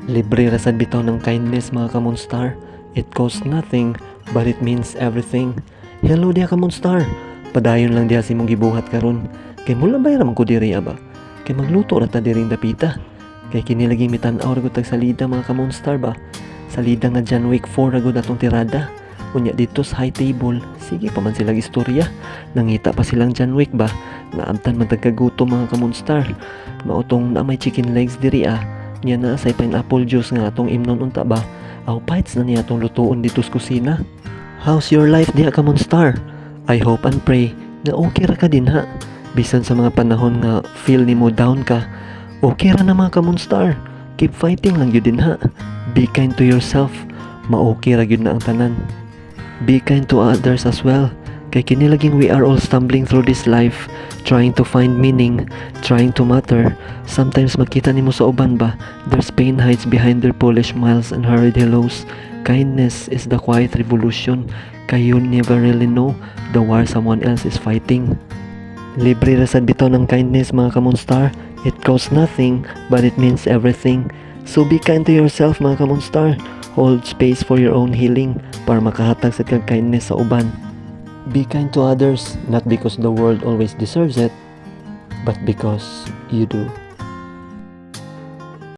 Libre ra sad bitaw ng kindness mga ka-Monstar. It costs nothing, but it means everything. Hello diya ka-Monstar. Padayon lang diya si mong gibuhat karon. Kay mula bay ra man ko diri ba? Kay magluto ra ta diring dapita. Kay kini lagi mitan-aw ra gud tag salida mga ka-Monstar ba? Salida nga John Wick 4 ra gud atong tirada. Unya dito sa high table, sige pa man silang istorya. Nangita pa silang John Wick ba? Naabtan man tagkagutom mga ka-Monstar. Mautong na may chicken legs diri Nya na say pineapple juice nga atong imnon unta ba? Aw bites na niya atong lutuon dito sa kusina. How's your life diha ka Monstar? I hope and pray na okay ra ka din ha. Bisan sa mga panahon nga feel nimo down ka, okay ra na mga ka Monstar. Keep fighting lang yun din ha. Be kind to yourself. Ma-okay ra gyud na ang tanan. Be kind to others as well. Kay kini laging we are all stumbling through this life, trying to find meaning, trying to matter. Sometimes makita nimo sa uban ba, there's pain hides behind their polished smiles and hurried hellos. Kindness is the quiet revolution. Kay you never really know the war someone else is fighting. Libre ra sad bitaw ng kindness mga ka-Monstar. It costs nothing, but it means everything. So be kind to yourself mga ka-Monstar. Hold space for your own healing para makahatag sa kag kindness sa uban. Be kind to others, not because the world always deserves it, but because you do.